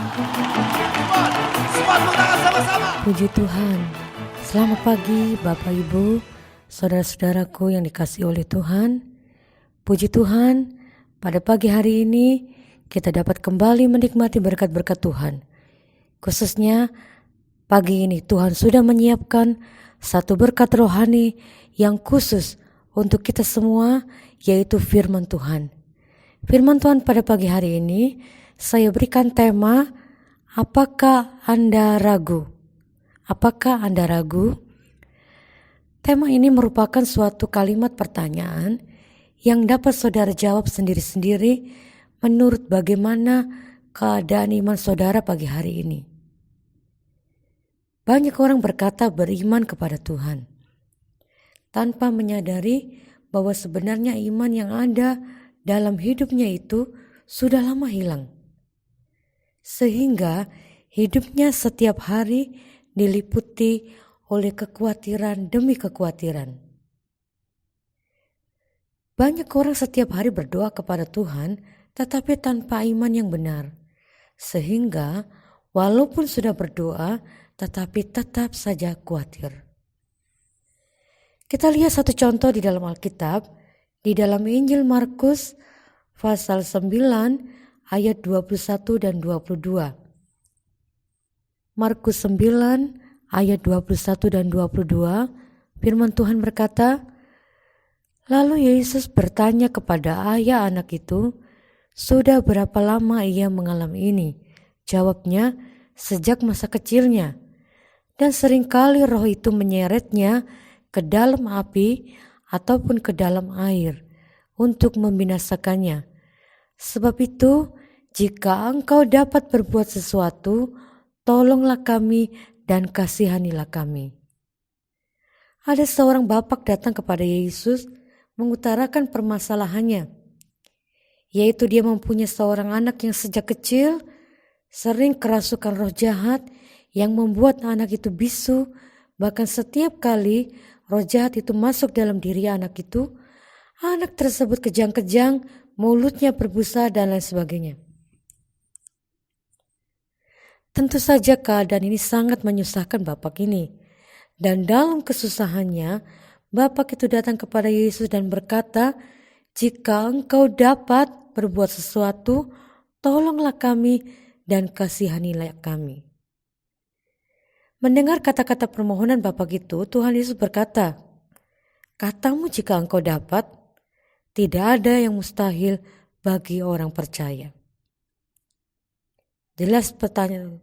Semua tepuk tangan sama-sama. Puji Tuhan. Selamat pagi Bapak Ibu, saudara-saudaraku yang dikasihi oleh Tuhan. Puji Tuhan, pada pagi hari ini kita dapat kembali menikmati berkat-berkat Tuhan. Khususnya pagi ini Tuhan sudah menyiapkan satu berkat rohani yang khusus untuk kita semua, yaitu firman Tuhan. Firman Tuhan pada pagi hari ini saya berikan tema, apakah Anda ragu? Apakah Anda ragu? Tema ini merupakan suatu kalimat pertanyaan yang dapat saudara jawab sendiri-sendiri menurut bagaimana keadaan iman saudara pagi hari ini. Banyak orang berkata beriman kepada Tuhan, tanpa menyadari bahwa sebenarnya iman yang ada dalam hidupnya itu sudah lama hilang. Sehingga hidupnya setiap hari diliputi oleh kekhawatiran demi kekhawatiran. Banyak orang setiap hari berdoa kepada Tuhan tetapi tanpa iman yang benar. Sehingga walaupun sudah berdoa tetapi tetap saja khawatir. Kita lihat satu contoh di dalam Alkitab, di dalam Injil Markus pasal 9 ayat 21 dan 22. Markus 9 ayat 21 dan 22, firman Tuhan berkata, lalu Yesus bertanya kepada ayah anak itu, sudah berapa lama ia mengalami ini? Jawabnya, sejak masa kecilnya. Dan seringkali roh itu menyeretnya ke dalam api ataupun ke dalam air untuk membinasakannya. Sebab itu, jika engkau dapat berbuat sesuatu, tolonglah kami dan kasihanilah kami. Ada seorang bapak datang kepada Yesus mengutarakan permasalahannya, yaitu dia mempunyai seorang anak yang sejak kecil sering kerasukan roh jahat yang membuat anak itu bisu, bahkan setiap kali roh jahat itu masuk dalam diri anak itu, anak tersebut kejang-kejang, mulutnya berbusa dan lain sebagainya. Tentu saja keadaan ini sangat menyusahkan bapak ini. Dan dalam kesusahannya, bapak itu datang kepada Yesus dan berkata, jika engkau dapat berbuat sesuatu, tolonglah kami dan kasihanilah kami. Mendengar kata-kata permohonan bapak itu, Tuhan Yesus berkata, katamu jika engkau dapat, tidak ada yang mustahil bagi orang percaya. Jelas pertanyaan,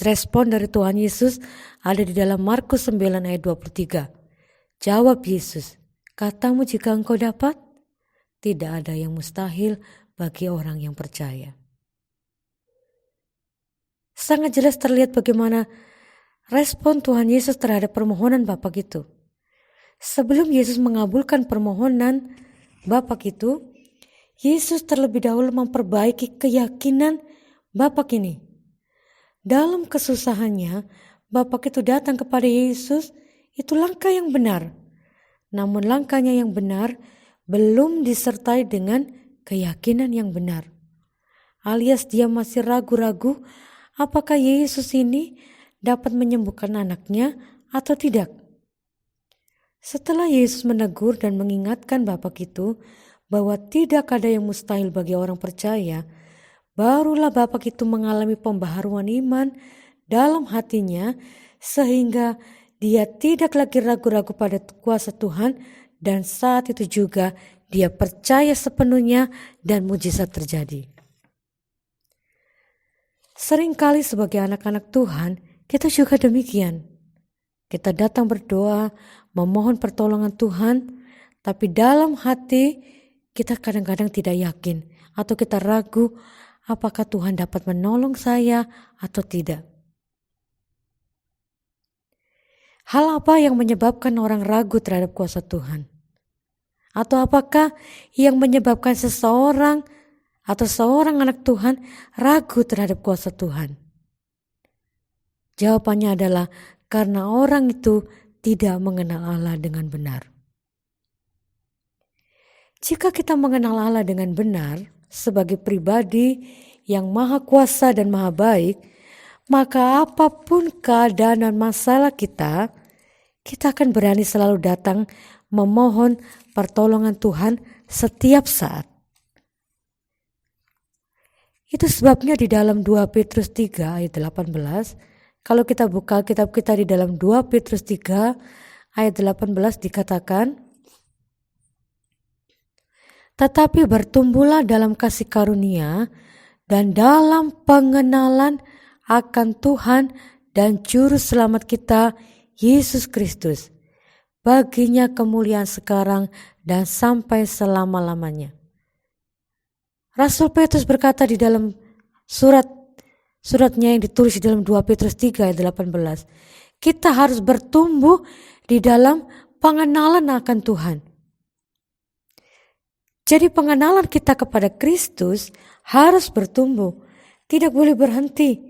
respon dari Tuhan Yesus ada di dalam Markus 9 ayat 23. Jawab Yesus, katamu jika engkau dapat, tidak ada yang mustahil bagi orang yang percaya. Sangat jelas terlihat bagaimana respon Tuhan Yesus terhadap permohonan bapak itu. Sebelum Yesus mengabulkan permohonan bapak itu, Yesus terlebih dahulu memperbaiki keyakinan bapak ini. Dalam kesusahannya, bapak itu datang kepada Yesus, itu langkah yang benar. Namun langkahnya yang benar belum disertai dengan keyakinan yang benar. Alias dia masih ragu-ragu apakah Yesus ini dapat menyembuhkan anaknya atau tidak. Setelah Yesus menegur dan mengingatkan bapak itu bahwa tidak ada yang mustahil bagi orang percaya, barulah bapak itu mengalami pembaharuan iman dalam hatinya sehingga dia tidak lagi ragu-ragu pada kuasa Tuhan dan saat itu juga dia percaya sepenuhnya dan mujizat terjadi. Seringkali sebagai anak-anak Tuhan kita juga demikian. Kita datang berdoa, memohon pertolongan Tuhan, tapi dalam hati kita kadang-kadang tidak yakin atau kita ragu apakah Tuhan dapat menolong saya atau tidak. Hal apa yang menyebabkan orang ragu terhadap kuasa Tuhan? Atau apakah yang menyebabkan seseorang atau seorang anak Tuhan ragu terhadap kuasa Tuhan? Jawabannya adalah karena orang itu tidak mengenal Allah dengan benar. Jika kita mengenal Allah dengan benar sebagai pribadi yang maha kuasa dan maha baik, maka apapun keadaan dan masalah kita akan berani selalu datang memohon pertolongan Tuhan setiap saat. Itu sebabnya di dalam 2 Petrus 3 ayat 18, kalau kita buka kitab kita di dalam 2 Petrus 3 ayat 18 dikatakan, tetapi bertumbuhlah dalam kasih karunia dan dalam pengenalan akan Tuhan dan Juru Selamat kita, Yesus Kristus. Baginya kemuliaan sekarang dan sampai selama-lamanya. Rasul Petrus berkata di dalam suratnya yang ditulis di dalam 2 Petrus 3 ayat 18, kita harus bertumbuh di dalam pengenalan akan Tuhan. Jadi pengenalan kita kepada Kristus harus bertumbuh, tidak boleh berhenti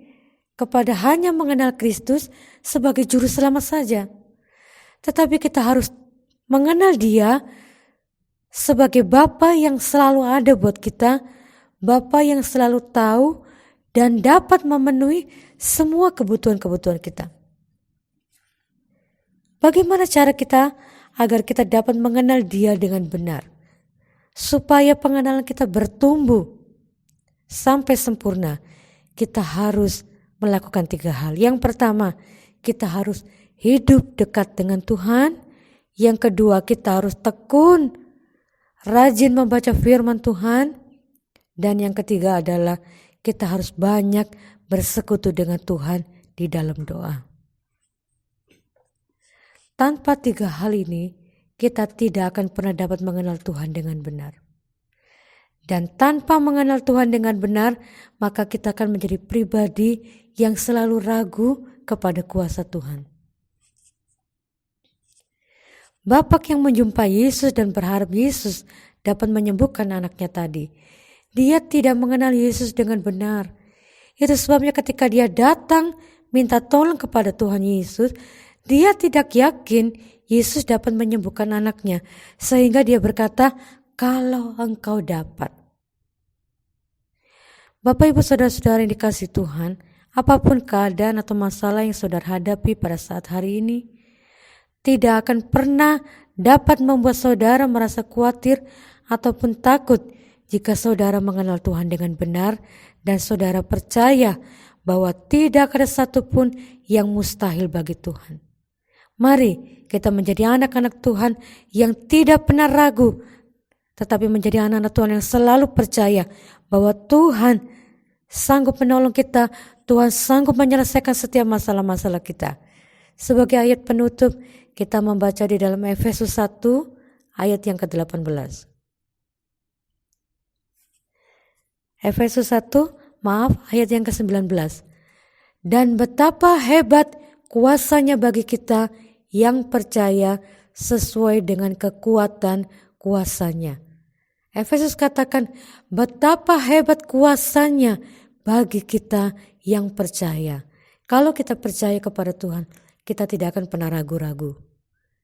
kepada hanya mengenal Kristus sebagai juru selamat saja. Tetapi kita harus mengenal Dia sebagai Bapa yang selalu ada buat kita, Bapa yang selalu tahu dan dapat memenuhi semua kebutuhan-kebutuhan kita. Bagaimana cara kita agar kita dapat mengenal Dia dengan benar? Supaya pengenalan kita bertumbuh sampai sempurna, kita harus melakukan 3 hal. Yang pertama, kita harus hidup dekat dengan Tuhan. Yang kedua, kita harus tekun, rajin membaca firman Tuhan. Dan yang ketiga adalah kita harus banyak bersekutu dengan Tuhan di dalam doa. Tanpa 3 hal ini, kita tidak akan pernah dapat mengenal Tuhan dengan benar. Dan tanpa mengenal Tuhan dengan benar, maka kita akan menjadi pribadi yang selalu ragu kepada kuasa Tuhan. Bapak yang menjumpai Yesus dan berharap Yesus dapat menyembuhkan anaknya tadi, dia tidak mengenal Yesus dengan benar. Itu sebabnya ketika dia datang minta tolong kepada Tuhan Yesus, dia tidak yakin Yesus dapat menyembuhkan anaknya, sehingga dia berkata, kalau engkau dapat. Bapak Ibu Saudara-saudara yang dikasihi Tuhan, apapun keadaan atau masalah yang saudara hadapi pada saat hari ini, tidak akan pernah dapat membuat saudara merasa khawatir ataupun takut jika saudara mengenal Tuhan dengan benar dan saudara percaya bahwa tidak ada satupun yang mustahil bagi Tuhan. Mari kita menjadi anak-anak Tuhan yang tidak pernah ragu, tetapi menjadi anak-anak Tuhan yang selalu percaya bahwa Tuhan sanggup menolong kita, Tuhan sanggup menyelesaikan setiap masalah-masalah kita. Sebagai ayat penutup, kita membaca di dalam Efesus 1 ayat yang ke-18. Efesus 1, ayat yang ke-19. Dan betapa hebat kuasanya bagi kita yang percaya sesuai dengan kekuatan kuasanya. Efesus katakan betapa hebat kuasanya bagi kita yang percaya. Kalau kita percaya kepada Tuhan, kita tidak akan pernah ragu-ragu.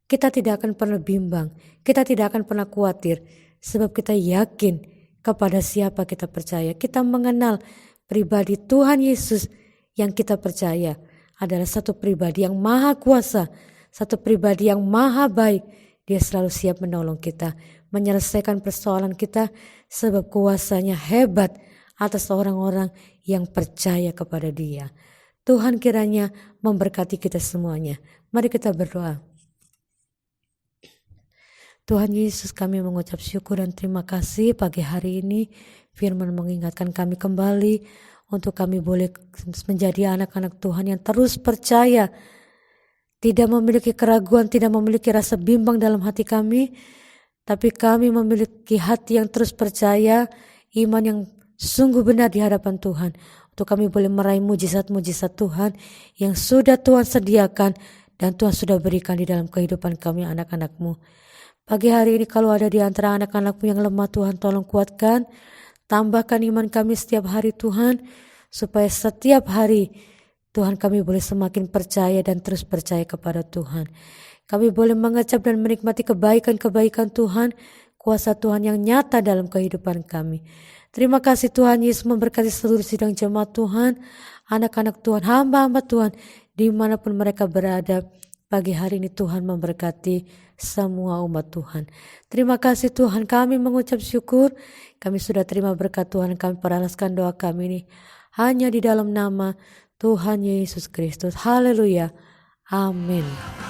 Kita tidak akan pernah bimbang. Kita tidak akan pernah khawatir. Sebab kita yakin kepada siapa kita percaya. Kita mengenal pribadi Tuhan Yesus yang kita percaya adalah satu pribadi yang maha kuasa, satu pribadi yang maha baik. Dia selalu siap menolong kita, menyelesaikan persoalan kita, sebab kuasanya hebat atas orang-orang yang percaya kepada Dia. Tuhan kiranya memberkati kita semuanya. Mari kita berdoa. Tuhan Yesus, kami mengucap syukur dan terima kasih pagi hari ini. Firman mengingatkan kami kembali untuk kami boleh menjadi anak-anak Tuhan yang terus percaya, tidak memiliki keraguan, tidak memiliki rasa bimbang dalam hati kami, tapi kami memiliki hati yang terus percaya, iman yang sungguh benar di hadapan Tuhan, untuk kami boleh meraih mujizat-mujizat Tuhan yang sudah Tuhan sediakan dan Tuhan sudah berikan di dalam kehidupan kami anak-anak-Mu. Pagi hari ini kalau ada di antara anak-anak-Mu yang lemah, Tuhan tolong kuatkan, tambahkan iman kami setiap hari Tuhan, supaya setiap hari Tuhan kami boleh semakin percaya dan terus percaya kepada Tuhan. Kami boleh mengecap dan menikmati kebaikan-kebaikan Tuhan, kuasa Tuhan yang nyata dalam kehidupan kami. Terima kasih Tuhan Yesus memberkati seluruh sidang jemaat Tuhan, anak-anak Tuhan, hamba-hamba Tuhan, dimanapun mereka berada. Pagi hari ini Tuhan memberkati semua umat Tuhan. Terima kasih Tuhan, kami mengucap syukur. Kami sudah terima berkat Tuhan, kami peralaskan doa kami ini hanya di dalam nama Tuhan Yesus Kristus. Haleluya. Amin.